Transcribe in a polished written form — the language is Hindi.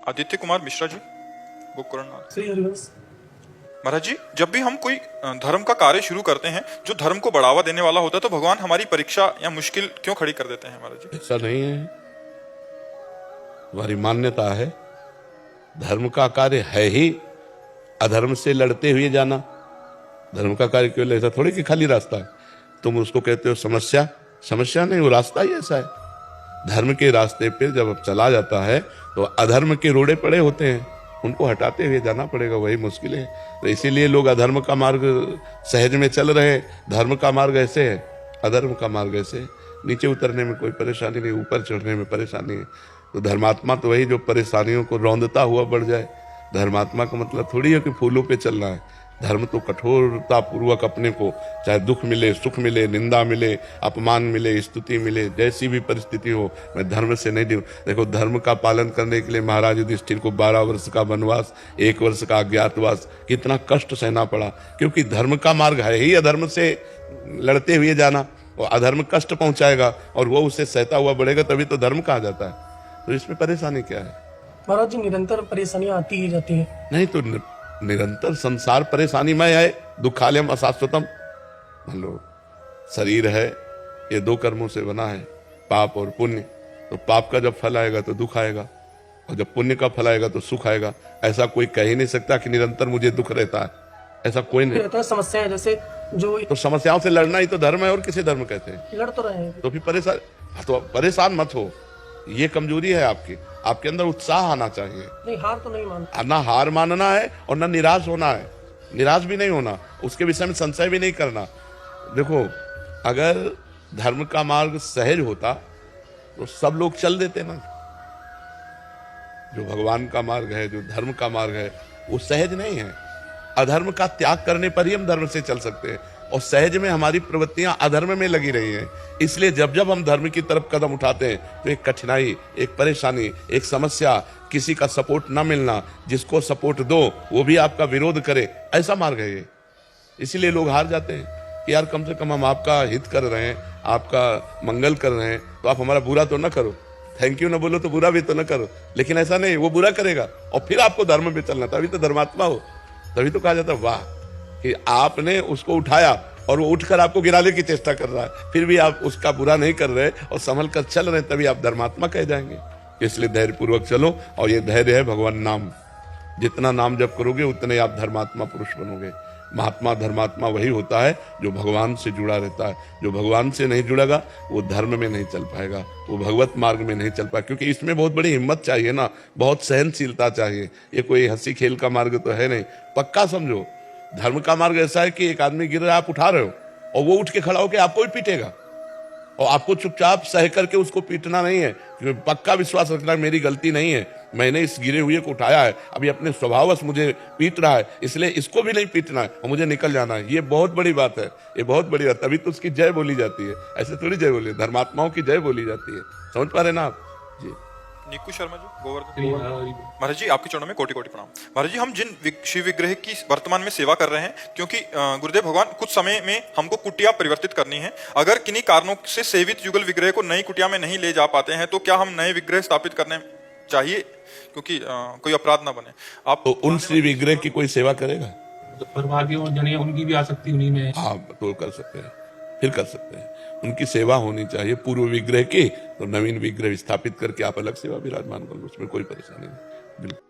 आदित्य कुमार मिश्रा जी, बुक कुरान। श्री हरिवंश। महाराज जी, जब भी हम कोई धर्म का कार्य शुरू करते हैं जो धर्म को बढ़ावा देने वाला होता है, तो भगवान हमारी परीक्षा या मुश्किल क्यों खड़ी कर देते हैं महाराज जी? ऐसा नहीं है, हमारी मान्यता है धर्म का कार्य है ही अधर्म से लड़ते हुए जाना। धर्म का कार्य केवल ऐसा थोड़ी कि खाली रास्ता है, तुम उसको कहते हो समस्या, समस्या नहीं, वो रास्ता ही ऐसा है। धर्म के रास्ते पे जब चला जाता है तो अधर्म के रोड़े पड़े होते हैं, उनको हटाते हुए जाना पड़ेगा, वही मुश्किल है। तो इसीलिए लोग अधर्म का मार्ग सहज में चल रहे हैं, धर्म का मार्ग ऐसे है, अधर्म का मार्ग ऐसे है। नीचे उतरने में कोई परेशानी नहीं, ऊपर चढ़ने में परेशानी है। तो धर्मात्मा तो वही जो परेशानियों को रौंदता हुआ बढ़ जाए। धर्मात्मा का मतलब थोड़ी है कि फूलों पे चलना है। धर्म तो कठोरता पूर्वक अपने को, चाहे दुख मिले, सुख मिले, निंदा मिले, अपमान मिले, स्तुति मिले, जैसी भी परिस्थिति हो, मैं धर्म से नहीं दूं। देखो, धर्म का पालन करने के लिए महाराज युधिष्ठिर को 12 वर्ष का वनवास, 1 वर्ष का अज्ञातवास, कितना कष्ट सहना पड़ा, क्योंकि धर्म का मार्ग है ही अधर्म से लड़ते हुए जाना। और अधर्म कष्ट पहुंचाएगा और वो उसे सहता हुआ बढ़ेगा, तभी तो धर्म कहा जाता है। तो इसमें परेशानी क्या है? महाराज जी, निरंतर परेशानियां आती ही जाती है। नहीं तो निरंतर संसार परेशानीमय है, दुखालयम अशाश्वतम। मान लो शरीर है, ये 2 कर्मों से बना है, पाप और पुण्य। तो पाप का जब फल आएगा तो दुख आएगा, और जब पुण्य का फल आएगा तो सुख आएगा। ऐसा कोई कह ही नहीं सकता कि निरंतर मुझे दुख रहता है, ऐसा कोई नहीं। रहता है समस्या है, जैसे जो तो समस्याओं से लड़ना ही तो धर्म है, और किसे धर्म कहते हैं? लड़ तो रहे हैं। तो फिर परेशान मत हो, ये कमजोरी है आपकी। आपके अंदर उत्साह आना चाहिए। नहीं, हार तो नहीं मानता। ना हार मानना है और ना निराश होना है। निराश भी नहीं होना, उसके विषय में संशय भी नहीं करना। देखो, अगर धर्म का मार्ग सहज होता तो सब लोग चल देते ना। जो भगवान का मार्ग है, जो धर्म का मार्ग है, वो सहज नहीं है। अधर्म का त्याग करने पर ही हम धर्म से चल सकते हैं, और सहज में हमारी प्रवृत्तियां अधर्म में लगी रही हैं। इसलिए जब जब हम धर्म की तरफ कदम उठाते हैं तो एक कठिनाई, एक परेशानी, एक समस्या, किसी का सपोर्ट ना मिलना, जिसको सपोर्ट दो वो भी आपका विरोध करे, ऐसा मार्ग है ये। इसीलिए लोग हार जाते हैं कि यार कम से कम हम आपका हित कर रहे हैं, आपका मंगल कर रहे हैं, तो आप हमारा बुरा तो ना करो। थैंक यू ना बोलो तो बुरा भी तो ना करो। लेकिन ऐसा नहीं, वो बुरा करेगा और फिर आपको धर्म पे चलना, तभी तो धर्मात्मा हो। तभी तो कहा जाता है वाह कि आपने उसको उठाया और वो उठकर आपको गिराने की चेष्टा कर रहा है, फिर भी आप उसका बुरा नहीं कर रहे और संभल कर चल रहे, तभी आप धर्मात्मा कह जाएंगे। इसलिए धैर्य पूर्वक चलो, और ये धैर्य है भगवान नाम। जितना नाम जप करोगे उतने आप धर्मात्मा पुरुष बनोगे। महात्मा धर्मात्मा वही होता है जो भगवान से जुड़ा रहता है। जो भगवान से नहीं जुड़ेगा वो धर्म में नहीं चल पाएगा, वो भगवत मार्ग में नहीं चल पाएगा, क्योंकि इसमें बहुत बड़ी हिम्मत चाहिए ना, बहुत सहनशीलता चाहिए। ये कोई हंसी खेल का मार्ग तो है नहीं। पक्का समझो, धर्म का मार्ग ऐसा है कि एक आदमी गिर रहा है, आप उठा रहे हो, और वो उठ के खड़ा होकर आपको ही पीटेगा, और आपको चुपचाप सह करके उसको पीटना नहीं है। पक्का विश्वास रखना मेरी गलती नहीं है, मैंने इस गिरे हुए को उठाया है, अभी अपने स्वभाववश मुझे पीट रहा है, इसलिए इसको भी नहीं पीटना है और मुझे निकल जाना है। ये बहुत बड़ी बात है, ये बहुत बड़ी बात। तभी तो उसकी जय बोली जाती है, ऐसे थोड़ी जय बोली, धर्मात्माओं की जय बोली जाती है। समझ पा रहे ना आप जी? निकू शर्मा जी, गोवर्धन। महाराज जी, आपके चरणों में कोटि कोटि प्रणाम। महाराज जी, हम जिन शिव विग्रह की वर्तमान में सेवा कर रहे हैं, क्योंकि गुरुदेव भगवान कुछ समय में हमको कुटिया परिवर्तित करनी है, अगर किन्हीं कारणों से सेवित युगल विग्रह को नई कुटिया में नहीं ले जा पाते हैं, तो क्या हम नए विग्रह स्थापित करने चाहिए, क्योंकि कोई अपराध ना बने? आप तो उन श्री विग्रह की कोई सेवा करेगा? दुर्भाग्य जन उनकी भी आसक्ति उन्हीं में। हाँ, तो कर सकते हैं, फिर कर सकते हैं। उनकी सेवा होनी चाहिए पूर्व विग्रह की, तो नवीन विग्रह स्थापित करके आप अलग सेवा विराजमान कर लो, उसमें कोई परेशानी नहीं। बिल्कुल।